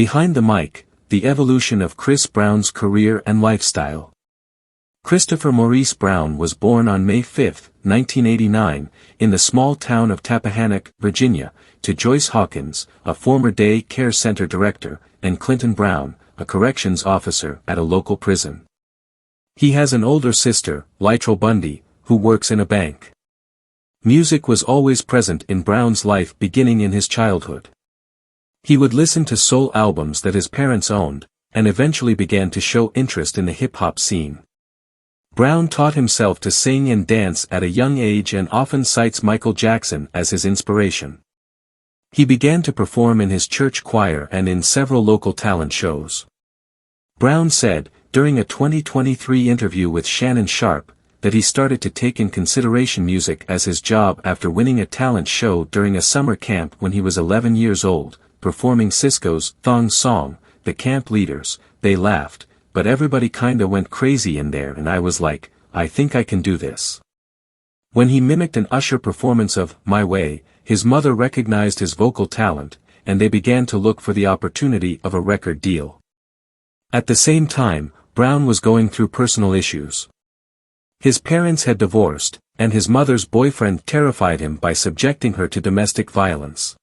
Behind the Mic, the evolution of Chris Brown's career and lifestyle. Christopher Maurice Brown was born on May 5, 1989, in the small town of Tappahannock, Virginia, to Joyce Hawkins, a former day care center director, and Clinton Brown, a corrections officer at a local prison. He has an older sister, Lytrell Bundy, who works in a bank. Music was always present in Brown's life beginning in his childhood. He would listen to soul albums that his parents owned, and eventually began to show interest in the hip-hop scene. Brown taught himself to sing and dance at a young age and often cites Michael Jackson as his inspiration. He began to perform in his church choir and in several local talent shows. Brown said, during a 2023 interview with Shannon Sharpe, that he started to take in consideration music as his job after winning a talent show during a summer camp when he was 11 years old, performing Sisqo's Thong Song. The camp leaders, they laughed, but everybody kinda went crazy in there and I was like, I think I can do this. When he mimicked an Usher performance of My Way, his mother recognized his vocal talent, and they began to look for the opportunity of a record deal. At the same time, Brown was going through personal issues. His parents had divorced, and his mother's boyfriend terrified him by subjecting her to domestic violence.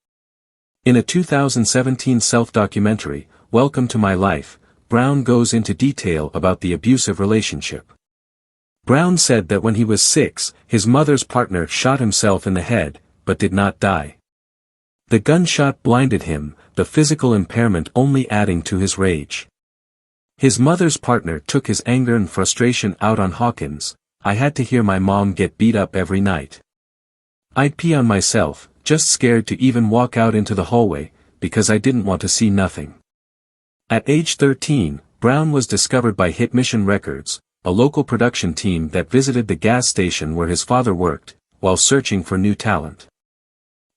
In a 2017 self-documentary, Welcome to My Life, Brown goes into detail about the abusive relationship. Brown said that when he was 6, his mother's partner shot himself in the head, but did not die. The gunshot blinded him, the physical impairment only adding to his rage. His mother's partner took his anger and frustration out on Hawkins. I had to hear my mom get beat up every night. I'd pee on myself, just scared to even walk out into the hallway, because I didn't want to see nothing. At age 13, Brown was discovered by Hit Mission Records, a local production team that visited the gas station where his father worked, while searching for new talent.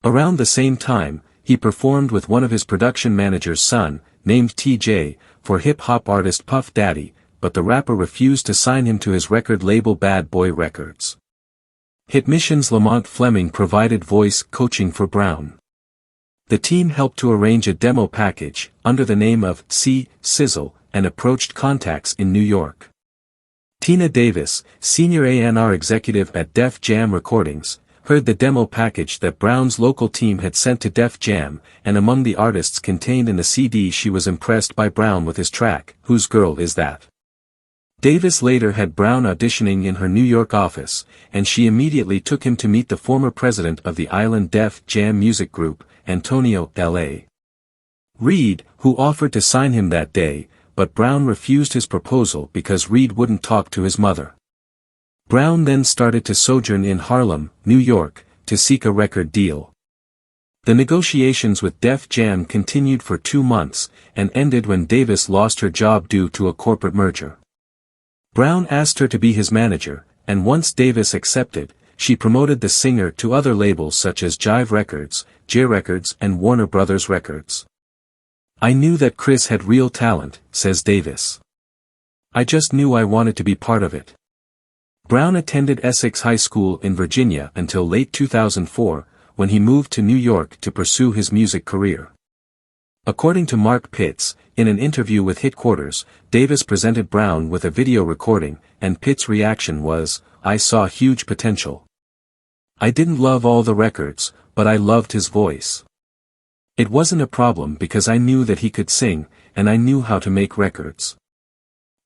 Around the same time, he performed with one of his production manager's son, named TJ, for hip-hop artist Puff Daddy, but the rapper refused to sign him to his record label Bad Boy Records. Hit Mission's Lamont Fleming provided voice coaching for Brown. The team helped to arrange a demo package, under the name of Sizzle, and approached contacts in New York. Tina Davis, senior A&R executive at Def Jam Recordings, heard the demo package that Brown's local team had sent to Def Jam, and among the artists contained in the CD she was impressed by Brown with his track, Whose Girl Is That? Davis later had Brown auditioning in her New York office, and she immediately took him to meet the former president of the Island Def Jam Music Group, Antonio L.A. Reid, who offered to sign him that day, but Brown refused his proposal because Reid wouldn't talk to his mother. Brown then started to sojourn in Harlem, New York, to seek a record deal. The negotiations with Def Jam continued for 2 months, and ended when Davis lost her job due to a corporate merger. Brown asked her to be his manager, and once Davis accepted, she promoted the singer to other labels such as Jive Records, J Records and Warner Brothers Records. I knew that Chris had real talent, says Davis. I just knew I wanted to be part of it. Brown attended Essex High School in Virginia until late 2004, when he moved to New York to pursue his music career. According to Mark Pitts, in an interview with Hitquarters, Davis presented Brown with a video recording, and Pitts' reaction was, I saw huge potential. I didn't love all the records, but I loved his voice. It wasn't a problem because I knew that he could sing, and I knew how to make records.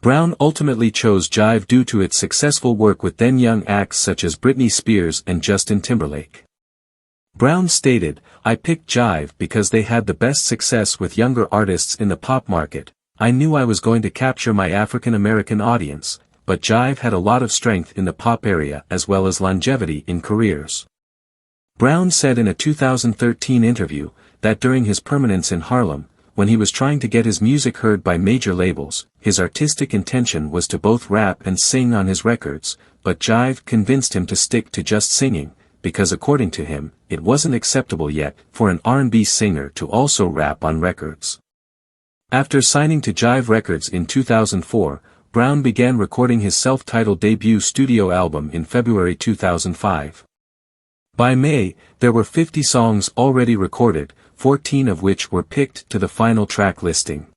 Brown ultimately chose Jive due to its successful work with then-young acts such as Britney Spears and Justin Timberlake. Brown stated, I picked Jive because they had the best success with younger artists in the pop market. I knew I was going to capture my African American audience, but Jive had a lot of strength in the pop area as well as longevity in careers. Brown said in a 2013 interview, that during his permanence in Harlem, when he was trying to get his music heard by major labels, his artistic intention was to both rap and sing on his records, but Jive convinced him to stick to just singing, because according to him, it wasn't acceptable yet for an R&B singer to also rap on records. After signing to Jive Records in 2004, Brown began recording his self-titled debut studio album in February 2005. By May, there were 50 songs already recorded, 14 of which were picked to the final track listing.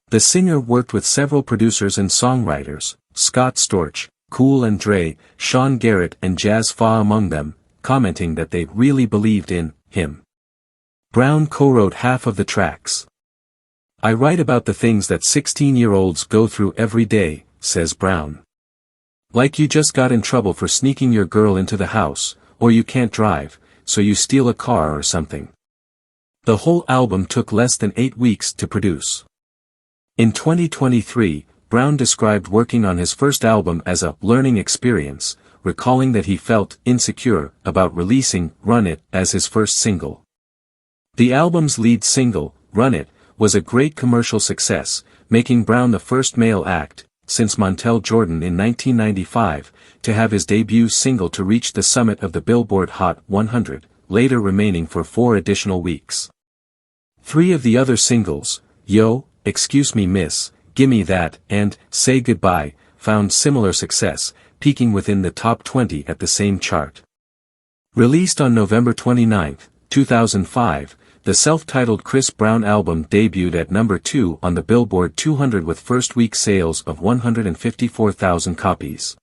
The singer worked with several producers and songwriters, Scott Storch, Cool and Dre, Sean Garrett and Jazz Fa among them, commenting that they really believed in him. Brown co-wrote half of the tracks. "I write about the things that 16-year-olds go through every day," says Brown. "Like you just got in trouble for sneaking your girl into the house, or you can't drive, so you steal a car or something." The whole album took less than 8 weeks to produce. In 2023, Brown described working on his first album as a learning experience, recalling that he felt insecure about releasing Run It as his first single. The album's lead single, Run It, was a great commercial success, making Brown the first male act, since Montel Jordan in 1995, to have his debut single to reach the summit of the Billboard Hot 100, later remaining for 4 additional weeks. 3 of the other singles, Yo, Excuse Me Miss, Gimme That, and Say Goodbye, found similar success, peaking within the top 20 at the same chart. Released on November 29, 2005, the self-titled Chris Brown album debuted at number 2 on the Billboard 200 with first-week sales of 154,000 copies.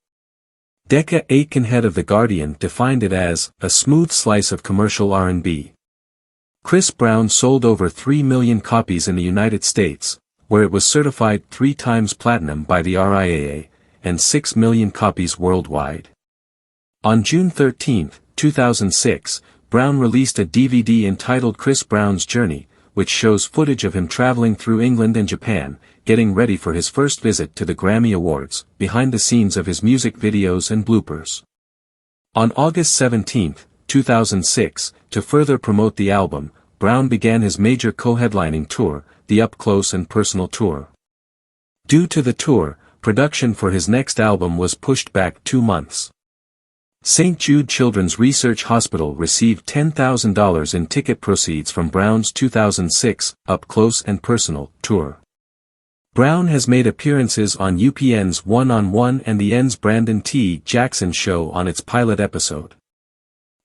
Decca Aitken, head of The Guardian, defined it as a smooth slice of commercial R&B. Chris Brown sold over 3 million copies in the United States, where it was certified 3 times platinum by the RIAA, and 6 million copies worldwide. On June 13, 2006, Brown released a DVD entitled Chris Brown's Journey, which shows footage of him traveling through England and Japan, getting ready for his first visit to the Grammy Awards, behind the scenes of his music videos and bloopers. On August 17, 2006, to further promote the album, Brown began his major co-headlining tour, the Up Close and Personal Tour. Due to the tour, production for his next album was pushed back 2 months. St. Jude Children's Research Hospital received $10,000 in ticket proceeds from Brown's 2006 Up Close and Personal tour. Brown has made appearances on UPN's One-on-One and the N's Brandon T. Jackson show on its pilot episode.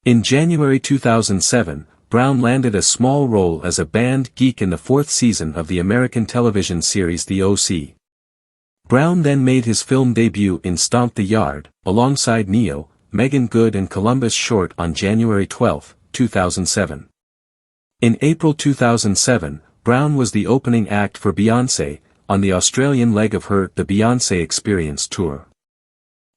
In January 2007, Brown landed a small role as a band geek in the 4th season of the American television series The O.C. Brown then made his film debut in Stomp the Yard, alongside Neo, Megan Good and Columbus Short on January 12, 2007. In April 2007, Brown was the opening act for Beyoncé, on the Australian leg of her The Beyoncé Experience tour.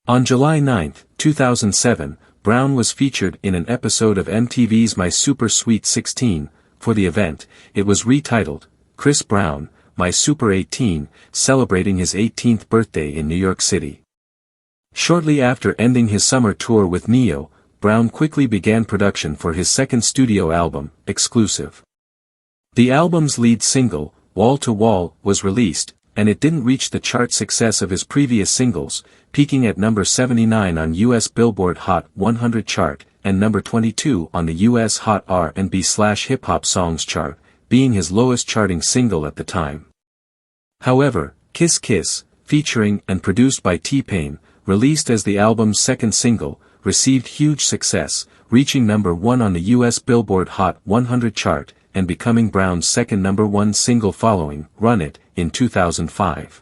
On July 9, 2007, Brown was featured in an episode of MTV's My Super Sweet 16. For the event, it was retitled, Chris Brown, My Super 18, celebrating his 18th birthday in New York City. Shortly after ending his summer tour with Neo, Brown quickly began production for his second studio album, Exclusive. The album's lead single, Wall to Wall, was released, and it didn't reach the chart success of his previous singles, peaking at number 79 on US Billboard Hot 100 chart, and number 22 on the US Hot R&B/Hip Hop Songs chart, being his lowest charting single at the time. However, Kiss Kiss, featuring and produced by T-Pain, released as the album's second single, received huge success, reaching number 1 on the US Billboard Hot 100 chart, and becoming Brown's second number 1 single following Run It, in 2005.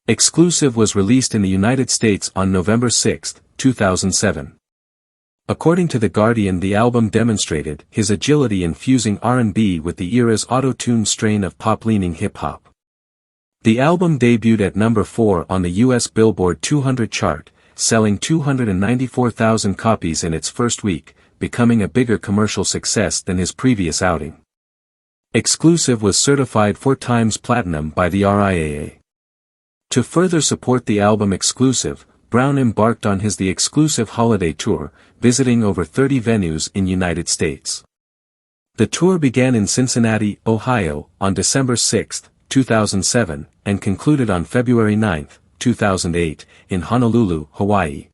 Exclusive was released in the United States on November 6, 2007. According to The Guardian, the album demonstrated his agility in fusing R&B with the era's auto-tuned strain of pop-leaning hip-hop. The album debuted at number 4 on the US Billboard 200 chart, selling 294,000 copies in its first week, becoming a bigger commercial success than his previous outing. Exclusive was certified 4 times platinum by the RIAA. To further support the album Exclusive, Brown embarked on his The Exclusive Holiday Tour, visiting over 30 venues in United States. The tour began in Cincinnati, Ohio, on December 6, 2007, and concluded on February 9, 2008, in Honolulu, Hawaii.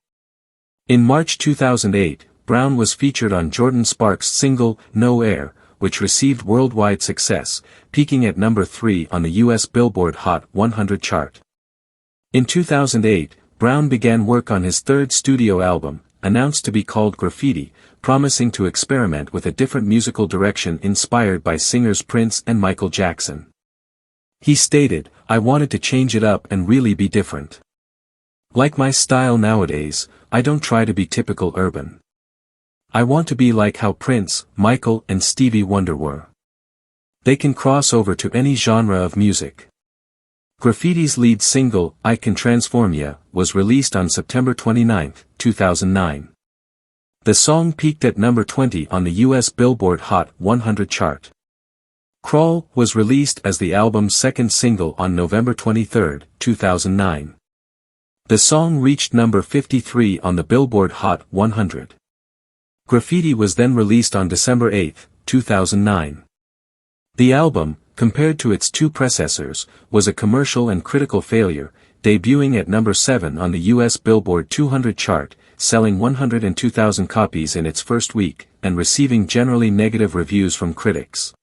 In March 2008, Brown was featured on Jordan Sparks' single, No Air, which received worldwide success, peaking at number 3 on the US Billboard Hot 100 chart. In 2008, Brown began work on his third studio album, announced to be called Graffiti, promising to experiment with a different musical direction inspired by singers Prince and Michael Jackson. He stated, "I wanted to change it up and really be different. Like my style nowadays, I don't try to be typical urban. I want to be like how Prince, Michael and Stevie Wonder were. They can cross over to any genre of music." Graffiti's lead single, "I Can Transform Ya," was released on September 29, 2009. The song peaked at number 20 on the US Billboard Hot 100 chart. "Crawl" was released as the album's second single on November 23, 2009. The song reached number 53 on the Billboard Hot 100. Graffiti was then released on December 8, 2009. The album, compared to its two predecessors, was a commercial and critical failure, debuting at number 7 on the US Billboard 200 chart, selling 102,000 copies in its first week, and receiving generally negative reviews from critics.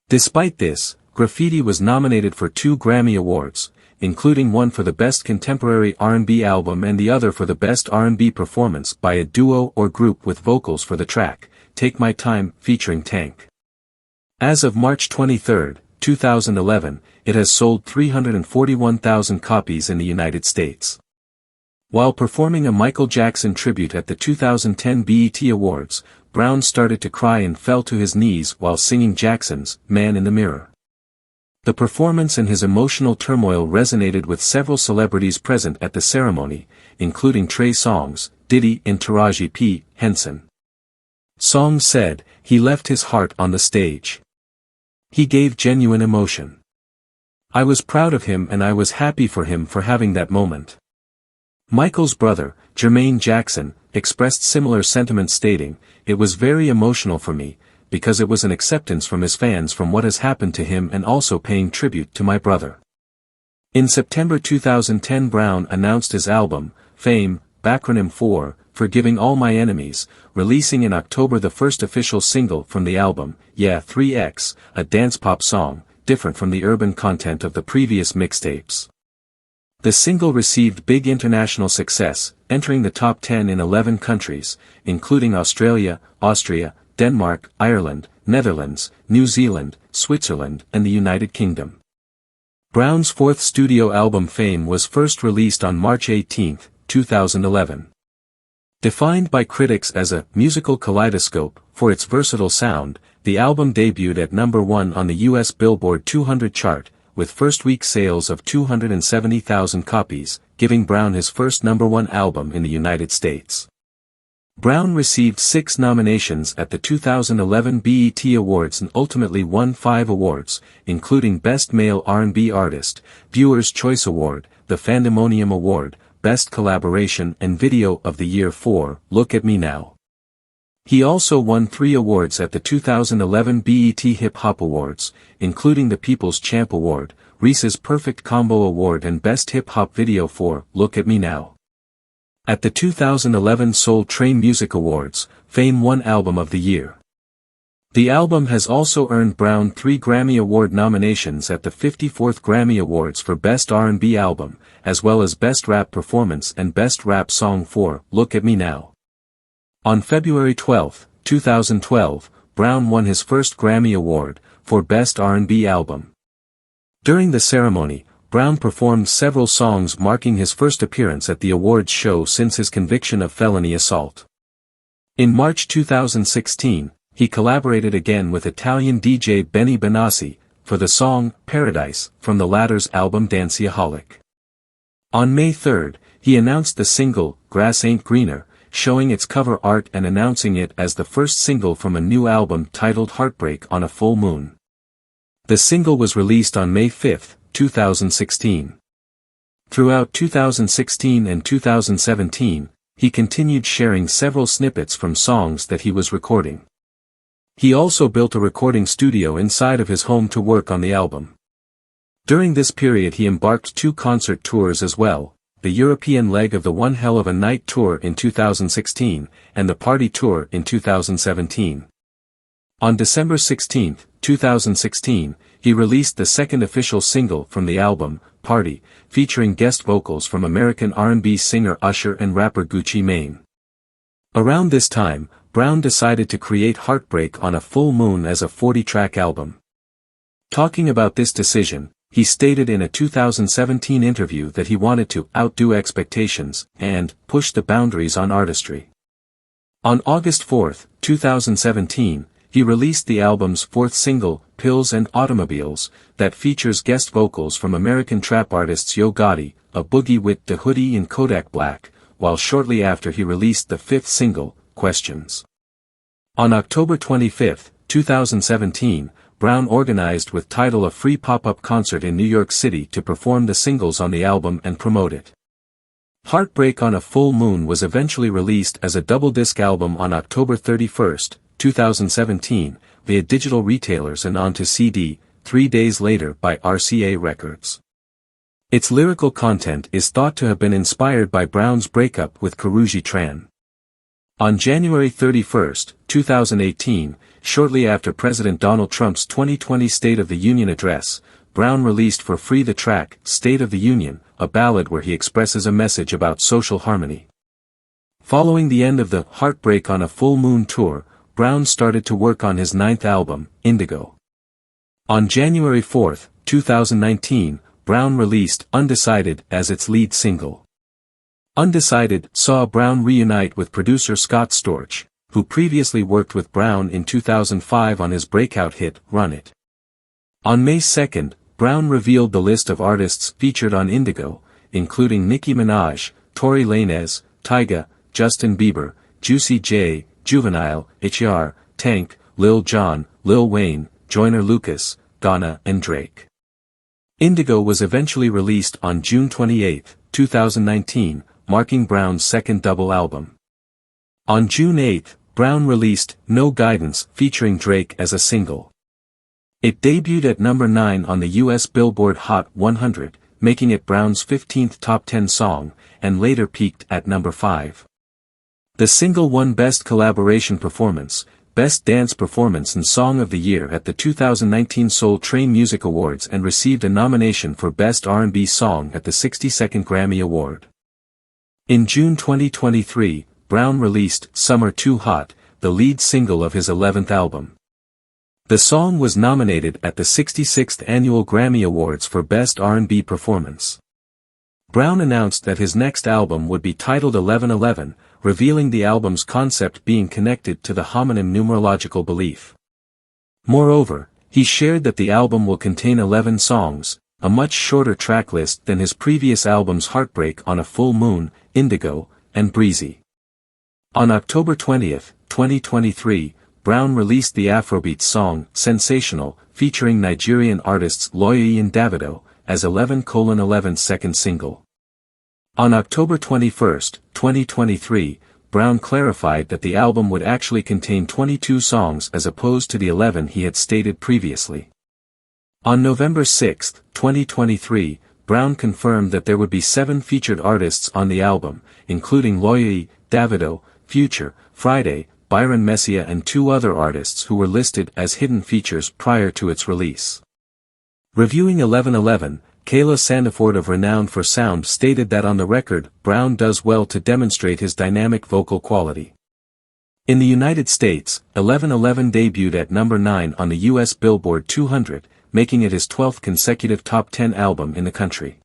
Despite this, Graffiti was nominated for 2 Grammy Awards, including one for the Best Contemporary R&B Album and the other for the Best R&B Performance by a Duo or Group with vocals for the track, "Take My Time," featuring Tank. As of March 23, 2011, it has sold 341,000 copies in the United States. While performing a Michael Jackson tribute at the 2010 BET Awards, Brown started to cry and fell to his knees while singing Jackson's "Man in the Mirror." The performance and his emotional turmoil resonated with several celebrities present at the ceremony, including Trey Songz, Diddy and Taraji P. Henson. Songz said, "He left his heart on the stage. He gave genuine emotion. I was proud of him and I was happy for him for having that moment." Michael's brother, Jermaine Jackson, expressed similar sentiments stating, "It was very emotional for me, because it was an acceptance from his fans from what has happened to him and also paying tribute to my brother." In September 2010 Brown announced his album, Fame, backronym for "Forgiving All My Enemies," releasing in October the first official single from the album, Yeah 3X, a dance pop song, different from the urban content of the previous mixtapes. The single received big international success, entering the top 10 in 11 countries, including Australia, Austria, Denmark, Ireland, Netherlands, New Zealand, Switzerland, and the United Kingdom. Brown's fourth studio album Fame was first released on March 18, 2011. Defined by critics as a musical kaleidoscope for its versatile sound, the album debuted at number 1 on the US Billboard 200 chart, with first-week sales of 270,000 copies, giving Brown his first number 1 album in the United States. Brown received 6 nominations at the 2011 BET Awards and ultimately won 5 awards, including Best Male R&B Artist, Viewer's Choice Award, the Fandemonium Award, Best Collaboration and Video of the Year for Look at Me Now. He also won 3 awards at the 2011 BET Hip Hop Awards, including the People's Champ Award, Reese's Perfect Combo Award and Best Hip Hop Video for Look at Me Now. At the 2011 Soul Train Music Awards, Fame won Album of the Year. The album has also earned Brown 3 Grammy Award nominations at the 54th Grammy Awards for Best R&B Album, as well as Best Rap Performance and Best Rap Song for Look at Me Now. On February 12, 2012, Brown won his first Grammy Award for Best R&B Album. During the ceremony, Brown performed several songs marking his first appearance at the awards show since his conviction of felony assault. In March 2016, he collaborated again with Italian DJ Benny Benassi for the song Paradise from the latter's album Danceaholic. On May 3, he announced the single Grass Ain't Greener, showing its cover art and announcing it as the first single from a new album titled Heartbreak on a Full Moon. The single was released on May 5, 2016. Throughout 2016 and 2017, he continued sharing several snippets from songs that he was recording. He also built a recording studio inside of his home to work on the album. During this period he embarked 2 concert tours as well, the European leg of the One Hell of a Night tour in 2016, and the Party tour in 2017. On December 16, 2016, he released the second official single from the album, Party, featuring guest vocals from American R&B singer Usher and rapper Gucci Mane. Around this time, Brown decided to create Heartbreak on a Full Moon as a 40-track album. Talking about this decision, he stated in a 2017 interview that he wanted to outdo expectations and push the boundaries on artistry. On August 4, 2017, he released the album's fourth single, Pills and Automobiles, that features guest vocals from American trap artists Yo Gotti, A Boogie with Da Hoodie and Kodak Black, while shortly after he released the fifth single, Questions. On October 25, 2017, Brown organized with Tidal a free pop-up concert in New York City to perform the singles on the album and promote it. Heartbreak on a Full Moon was eventually released as a double-disc album on October 31, 2017, via digital retailers and onto CD, 3 days later by RCA Records. Its lyrical content is thought to have been inspired by Brown's breakup with Karrueche Tran. On January 31, 2018, shortly after President Donald Trump's 2020 State of the Union address, Brown released for free the track, State of the Union, a ballad where he expresses a message about social harmony. Following the end of the Heartbreak on a Full Moon tour, Brown started to work on his ninth album, Indigo. On January 4, 2019, Brown released Undecided as its lead single. Undecided saw Brown reunite with producer Scott Storch, who previously worked with Brown in 2005 on his breakout hit, Run It. On May 2, Brown revealed the list of artists featured on Indigo, including Nicki Minaj, Tory Lanez, Tyga, Justin Bieber, Juicy J, Juvenile, HR, Tank, Lil Jon, Lil Wayne, Joyner Lucas, Ghana and Drake. Indigo was eventually released on June 28, 2019, marking Brown's second double album. On June 8, Brown released No Guidance featuring Drake as a single. It debuted at number 9 on the US Billboard Hot 100, making it Brown's 15th top 10 song, and later peaked at number 5. The single won Best Collaboration Performance, Best Dance Performance and Song of the Year at the 2019 Soul Train Music Awards and received a nomination for Best R&B Song at the 62nd Grammy Award. In June 2023, Brown released Summer Too Hot, the lead single of his 11th album. The song was nominated at the 66th Annual Grammy Awards for Best R&B Performance. Brown announced that his next album would be titled 1111, revealing the album's concept being connected to the homonym numerological belief. Moreover, he shared that the album will contain 11 songs, a much shorter track list than his previous albums Heartbreak on a Full Moon, Indigo, and Breezy. On October 20, 2023, Brown released the Afrobeat song, Sensational, featuring Nigerian artists Loyoyi and Davido, as 11:11's second single. On October 21, 2023, Brown clarified that the album would actually contain 22 songs as opposed to the 11 he had stated previously. On November 6, 2023, Brown confirmed that there would be 7 featured artists on the album, including Loyoyi, Davido, Future, Friday, Byron Messia and 2 other artists who were listed as hidden features prior to its release. Reviewing 1111, Kayla Sandiford of Renown for Sound stated that on the record, Brown does well to demonstrate his dynamic vocal quality. In the United States, 1111 debuted at number 9 on the US Billboard 200, making it his 12th consecutive top 10 album in the country.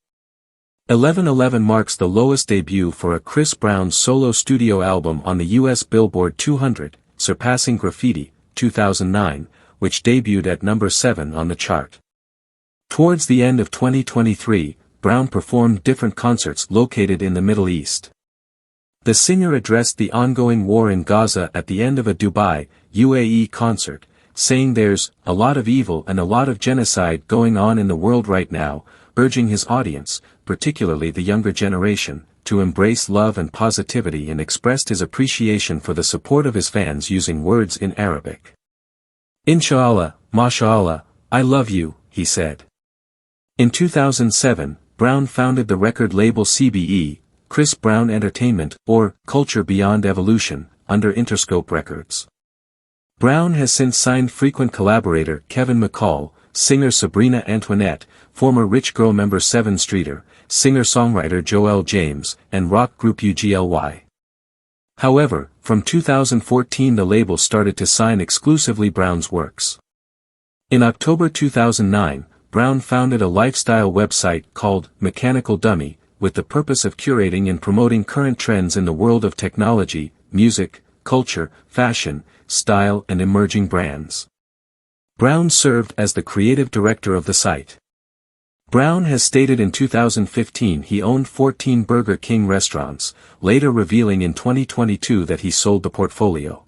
1111 marks the lowest debut for a Chris Brown solo studio album on the US Billboard 200, surpassing Graffiti, 2009, which debuted at number 7 on the chart. Towards the end of 2023, Brown performed different concerts located in the Middle East. The singer addressed the ongoing war in Gaza at the end of a Dubai, UAE concert, saying there's a lot of evil and a lot of genocide going on in the world right now, urging his audience, particularly the younger generation, to embrace love and positivity, and expressed his appreciation for the support of his fans using words in Arabic. Inshallah, mashallah, I love you, he said. In 2007, Brown founded the record label CBE, Chris Brown Entertainment, or Culture Beyond Evolution, under Interscope Records. Brown has since signed frequent collaborator Kevin McCall, singer Sabrina Antoinette, former Rich Girl member Seven Streeter, singer-songwriter Joel James, and rock group UGLY. However, From 2014 the label started to sign exclusively Brown's works. In October 2009, Brown founded a lifestyle website called Mechanical Dummy, with the purpose of curating and promoting current trends in the world of technology, music, culture, fashion, style and emerging brands. Brown served as the creative director of the site. Brown has stated in 2015 he owned 14 Burger King restaurants, later revealing in 2022 that he sold the portfolio.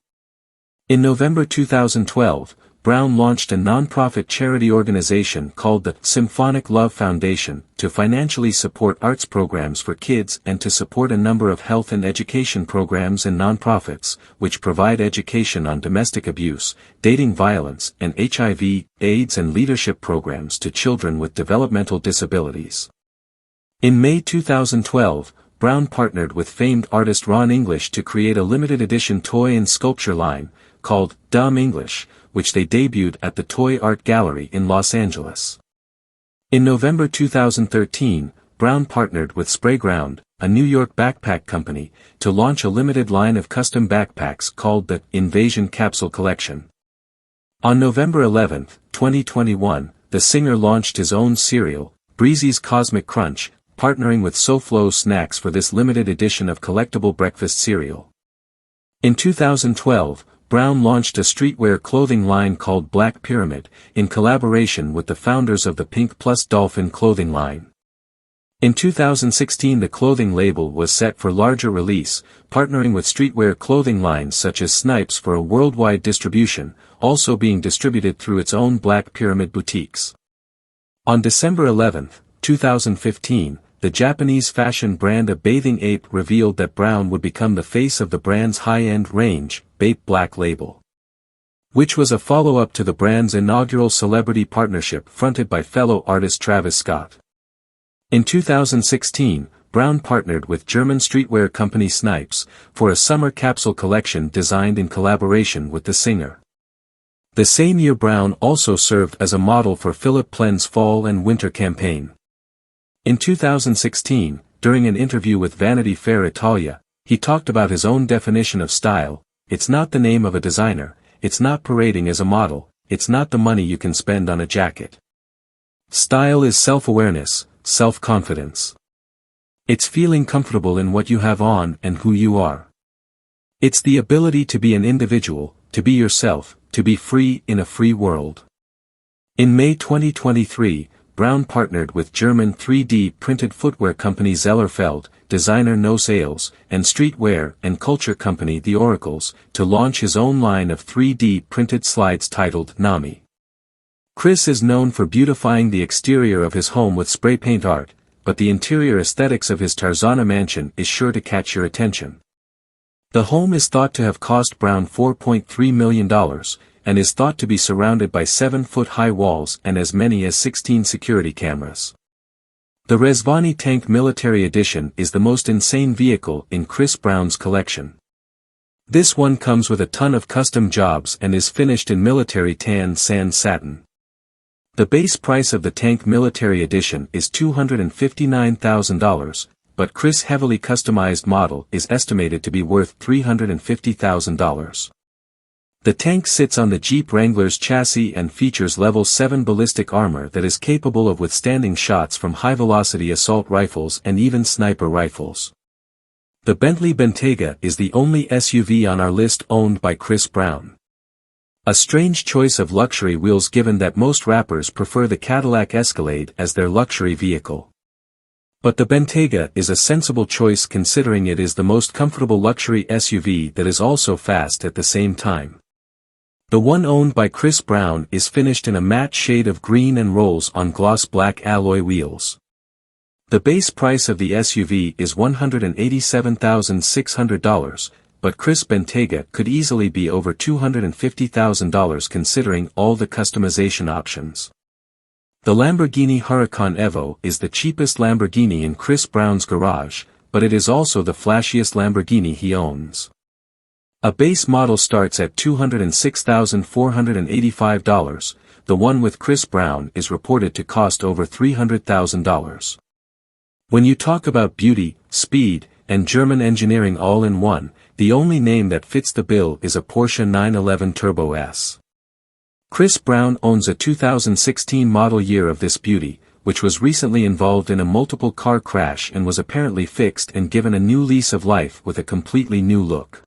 In November 2012, Brown launched a non-profit charity organization called the Symphonic Love Foundation to financially support arts programs for kids and to support a number of health and education programs and non-profits, which provide education on domestic abuse, dating violence, and HIV, AIDS and leadership programs to children with developmental disabilities. In May 2012, Brown partnered with famed artist Ron English to create a limited edition toy and sculpture line, called Dumb English, which they debuted at the Toy Art Gallery in Los Angeles. In November 2013, Brown partnered with Sprayground, a New York backpack company, to launch a limited line of custom backpacks called the Invasion Capsule Collection. On November 11, 2021, the singer launched his own cereal, Breezy's Cosmic Crunch, partnering with SoFlo Snacks for this limited edition of collectible breakfast cereal. In 2012, Brown launched a streetwear clothing line called Black Pyramid, in collaboration with the founders of the Pink Plus Dolphin clothing line. In 2016 the clothing label was set for larger release, partnering with streetwear clothing lines such as Snipes for a worldwide distribution, also being distributed through its own Black Pyramid boutiques. On December 11, 2015, the Japanese fashion brand A Bathing Ape revealed that Brown would become the face of the brand's high-end range, Bape Black label, which was a follow-up to the brand's inaugural celebrity partnership fronted by fellow artist Travis Scott. In 2016, Brown partnered with German streetwear company Snipes for a summer capsule collection designed in collaboration with the singer. The same year Brown also served as a model for Philip Plen's fall and winter campaign. In 2016, during an interview with Vanity Fair Italia, he talked about his own definition of style: "It's not the name of a designer, it's not parading as a model, it's not the money you can spend on a jacket. Style is self-awareness, self-confidence. It's feeling comfortable in what you have on and who you are. It's the ability to be an individual, to be yourself, to be free in a free world." In May 2023, Brown partnered with German 3D printed footwear company Zellerfeld, designer No Sales, and streetwear and culture company The Oracles, to launch his own line of 3D printed slides titled Nami. Chris is known for beautifying the exterior of his home with spray paint art, but the interior aesthetics of his Tarzana mansion is sure to catch your attention. The home is thought to have cost Brown $4.3 million, and is thought to be surrounded by 7-foot-high walls and as many as 16 security cameras. The Rezvani Tank Military Edition is the most insane vehicle in Chris Brown's collection. This one comes with a ton of custom jobs and is finished in military tan sand satin. The base price of the Tank Military Edition is $259,000, but Chris' heavily customized model is estimated to be worth $350,000. The tank sits on the Jeep Wrangler's chassis and features Level 7 ballistic armor that is capable of withstanding shots from high-velocity assault rifles and even sniper rifles. The Bentley Bentayga is the only SUV on our list owned by Chris Brown. A strange choice of luxury wheels given that most rappers prefer the Cadillac Escalade as their luxury vehicle. But the Bentayga is a sensible choice considering it is the most comfortable luxury SUV that is also fast at the same time. The one owned by Chris Brown is finished in a matte shade of green and rolls on gloss black alloy wheels. The base price of the SUV is $187,600, but Chris Bentayga could easily be over $250,000 considering all the customization options. The Lamborghini Huracan Evo is the cheapest Lamborghini in Chris Brown's garage, but it is also the flashiest Lamborghini he owns. A base model starts at $206,485, the one with Chris Brown is reported to cost over $300,000. When you talk about beauty, speed, and German engineering all in one, The only name that fits the bill is a Porsche 911 Turbo S. Chris Brown owns a 2016 model year of this beauty, which was recently involved in a multiple car crash and was apparently fixed and given a new lease of life with a completely new look.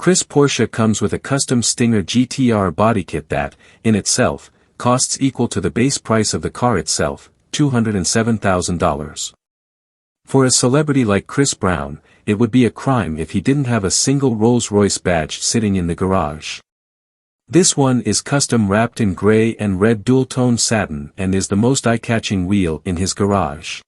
Chris Porsche comes with a custom Stinger GTR body kit that, in itself, costs equal to the base price of the car itself, $207,000. For a celebrity like Chris Brown, it would be a crime if he didn't have a single Rolls-Royce badge sitting in the garage. This one is custom wrapped in gray and red dual-tone satin and is the most eye-catching wheel in his garage.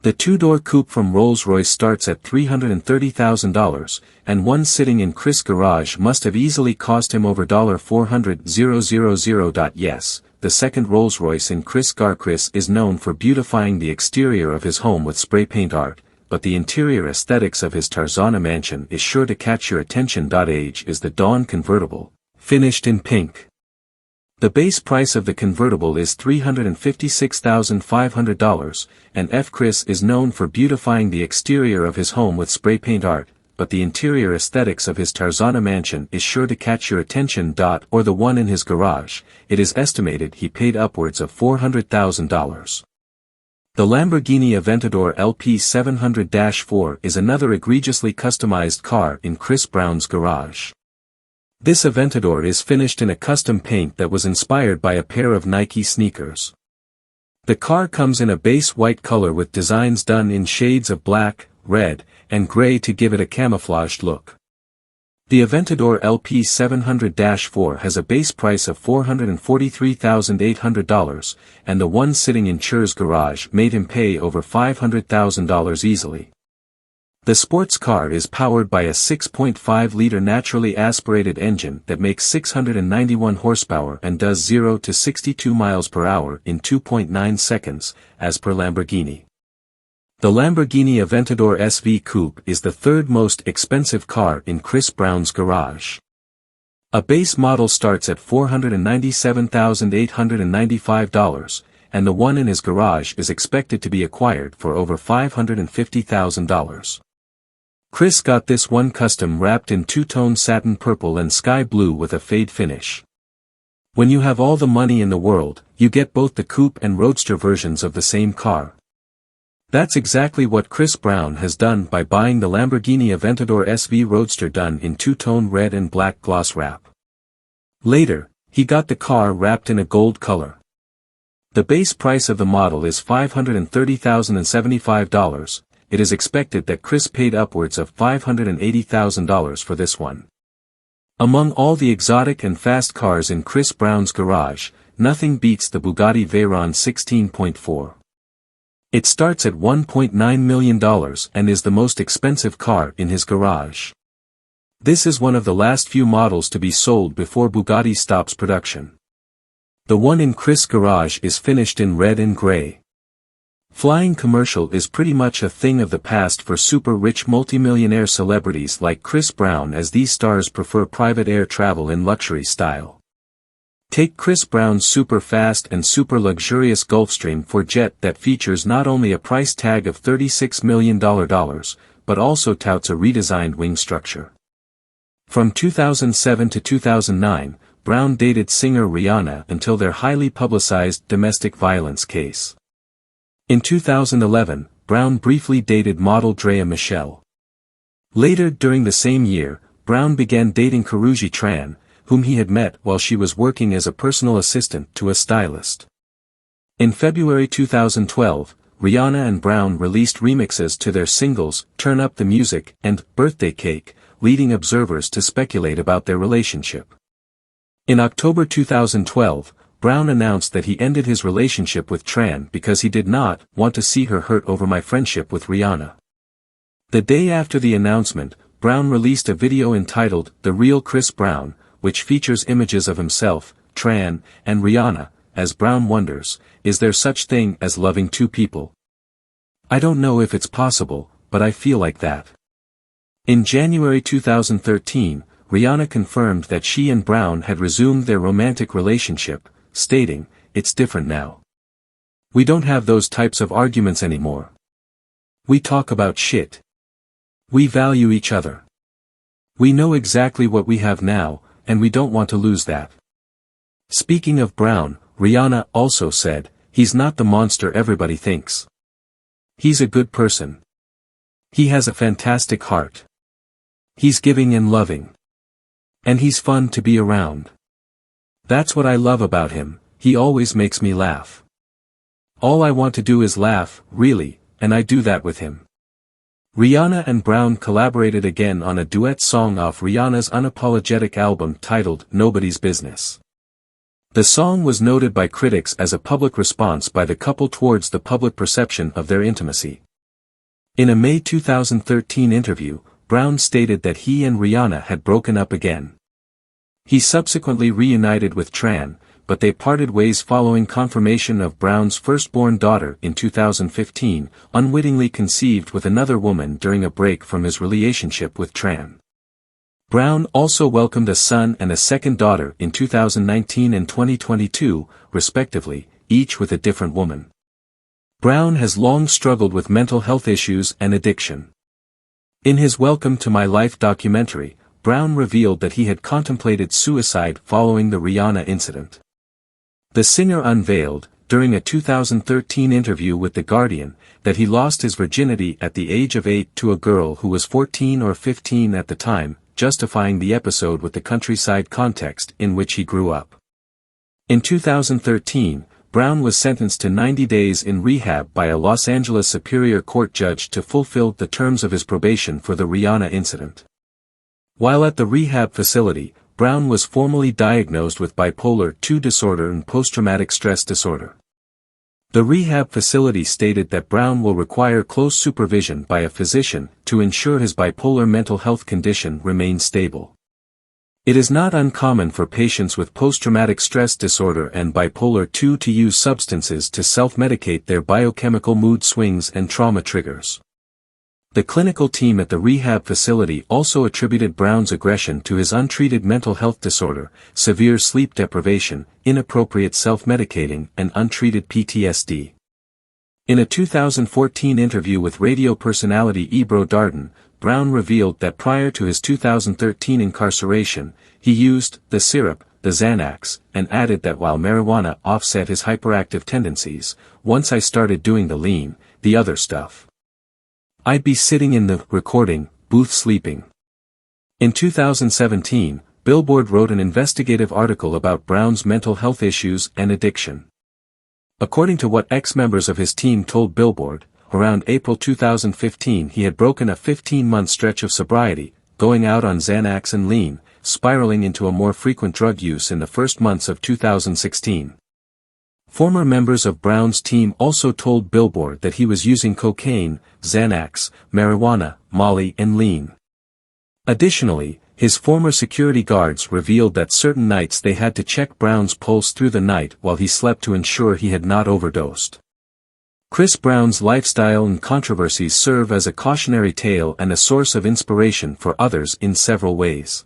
The two-door coupe from Rolls-Royce starts at $330,000, and one sitting in Chris' garage must have easily cost him over $400,000. Yes, the second Rolls-Royce in Chris' gar. Chris is known for beautifying the exterior of his home with spray paint art, but the interior aesthetics of his Tarzana mansion is sure to catch your attention. Age is the Dawn convertible, finished in pink. The base price of the convertible is $356,500, and Chris is known for beautifying the exterior of his home with spray paint art, but the interior aesthetics of his Tarzana mansion is sure to catch your attention. Or the one in his garage, it is estimated he paid upwards of $400,000. The Lamborghini Aventador LP 700-4 is another egregiously customized car in Chris Brown's garage. This Aventador is finished in a custom paint that was inspired by a pair of Nike sneakers. The car comes in a base white color with designs done in shades of black, red, and gray to give it a camouflaged look. The Aventador LP 700-4 has a base price of $443,800, and the one sitting in Chur's garage made him pay over $500,000 easily. The sports car is powered by a 6.5-liter naturally aspirated engine that makes 691 horsepower and does 0 to 62 miles per hour in 2.9 seconds, as per Lamborghini. The Lamborghini Aventador SV Coupe is the third most expensive car in Chris Brown's garage. A base model starts at $497,895, and the one in his garage is expected to be acquired for over $550,000. Chris got this one custom wrapped in two-tone satin purple and sky blue with a fade finish. When you have all the money in the world, you get both the coupe and roadster versions of the same car. That's exactly what Chris Brown has done by buying the Lamborghini Aventador SV Roadster done in two-tone red and black gloss wrap. Later, he got the car wrapped in a gold color. The base price of the model is $530,075. It is expected that Chris paid upwards of $580,000 for this one. Among all the exotic and fast cars in Chris Brown's garage, nothing beats the Bugatti Veyron 16.4. It starts at $1.9 million and is the most expensive car in his garage. This is one of the last few models to be sold before Bugatti stops production. The one in Chris' garage is finished in red and gray. Flying commercial is pretty much a thing of the past for super-rich multimillionaire celebrities like Chris Brown, as these stars prefer private air travel in luxury style. Take Chris Brown's super-fast and super-luxurious Gulfstream 4 jet that features not only a price tag of $36 million, but also touts a redesigned wing structure. From 2007 to 2009, Brown dated singer Rihanna until their highly publicized domestic violence case. In 2011, Brown briefly dated model Drea Michelle. Later during the same year, Brown began dating Karrueche Tran, whom he had met while she was working as a personal assistant to a stylist. In February 2012, Rihanna and Brown released remixes to their singles Turn Up the Music and Birthday Cake, leading observers to speculate about their relationship. In October 2012, Brown announced that he ended his relationship with Tran because he did not want to see her hurt over my friendship with Rihanna. The day after the announcement, Brown released a video entitled The Real Chris Brown, which features images of himself, Tran, and Rihanna, as Brown wonders, is there such thing as loving two people? I don't know if it's possible, but I feel like that. In January 2013, Rihanna confirmed that she and Brown had resumed their romantic relationship, stating, "It's different now. We don't have those types of arguments anymore. We talk about shit. We value each other. We know exactly what we have now, and we don't want to lose that. Speaking of Brown, Rihanna also said, "He's not the monster everybody thinks. He's a good person. He has a fantastic heart. He's giving and loving. And he's fun to be around. That's what I love about him, he always makes me laugh. All I want to do is laugh, really, and I do that with him." Rihanna and Brown collaborated again on a duet song off Rihanna's unapologetic album titled Nobody's Business. The song was noted by critics as a public response by the couple towards the public perception of their intimacy. In a May 2013 interview, Brown stated that he and Rihanna had broken up again. He subsequently reunited with Tran, but they parted ways following confirmation of Brown's firstborn daughter in 2015, unwittingly conceived with another woman during a break from his relationship with Tran. Brown also welcomed a son and a second daughter in 2019 and 2022, respectively, each with a different woman. Brown has long struggled with mental health issues and addiction. In his Welcome to My Life documentary, Brown revealed that he had contemplated suicide following the Rihanna incident. The singer unveiled, during a 2013 interview with The Guardian, that he lost his virginity at the age of 8 to a girl who was 14 or 15 at the time, justifying the episode with the countryside context in which he grew up. In 2013, Brown was sentenced to 90 days in rehab by a Los Angeles Superior Court judge to fulfill the terms of his probation for the Rihanna incident. While at the rehab facility, Brown was formally diagnosed with bipolar II disorder and post-traumatic stress disorder. The rehab facility stated that Brown will require close supervision by a physician to ensure his bipolar mental health condition remains stable. It is not uncommon for patients with post-traumatic stress disorder and bipolar II to use substances to self-medicate their biochemical mood swings and trauma triggers. The clinical team at the rehab facility also attributed Brown's aggression to his untreated mental health disorder, severe sleep deprivation, inappropriate self-medicating, and untreated PTSD. In a 2014 interview with radio personality Ebro Darden, Brown revealed that prior to his 2013 incarceration, he used the syrup, the Xanax, and added that while marijuana offset his hyperactive tendencies, once I started doing the lean, the other stuff, I'd be sitting in the recording booth sleeping. In 2017, Billboard wrote an investigative article about Brown's mental health issues and addiction. According to what ex-members of his team told Billboard, around April 2015 he had broken a 15-month stretch of sobriety, going out on Xanax and lean, spiraling into a more frequent drug use in the first months of 2016. Former members of Brown's team also told Billboard that he was using cocaine, Xanax, marijuana, Molly and lean. Additionally, his former security guards revealed that certain nights they had to check Brown's pulse through the night while he slept to ensure he had not overdosed. Chris Brown's lifestyle and controversies serve as a cautionary tale and a source of inspiration for others in several ways.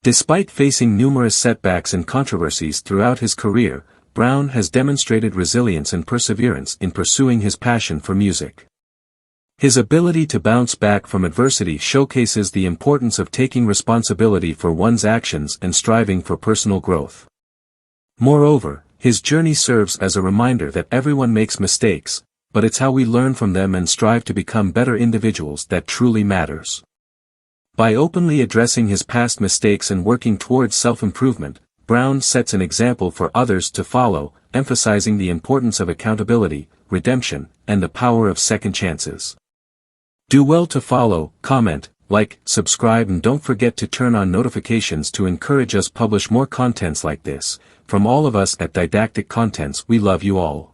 Despite facing numerous setbacks and controversies throughout his career, Brown has demonstrated resilience and perseverance in pursuing his passion for music. His ability to bounce back from adversity showcases the importance of taking responsibility for one's actions and striving for personal growth. Moreover, his journey serves as a reminder that everyone makes mistakes, but it's how we learn from them and strive to become better individuals that truly matters. By openly addressing his past mistakes and working towards self-improvement, Brown sets an example for others to follow, emphasizing the importance of accountability, redemption, and the power of second chances. Do well to follow, comment, like, subscribe and don't forget to turn on notifications to encourage us publish more contents like this. From all of us at Didactic Contents, we love you all.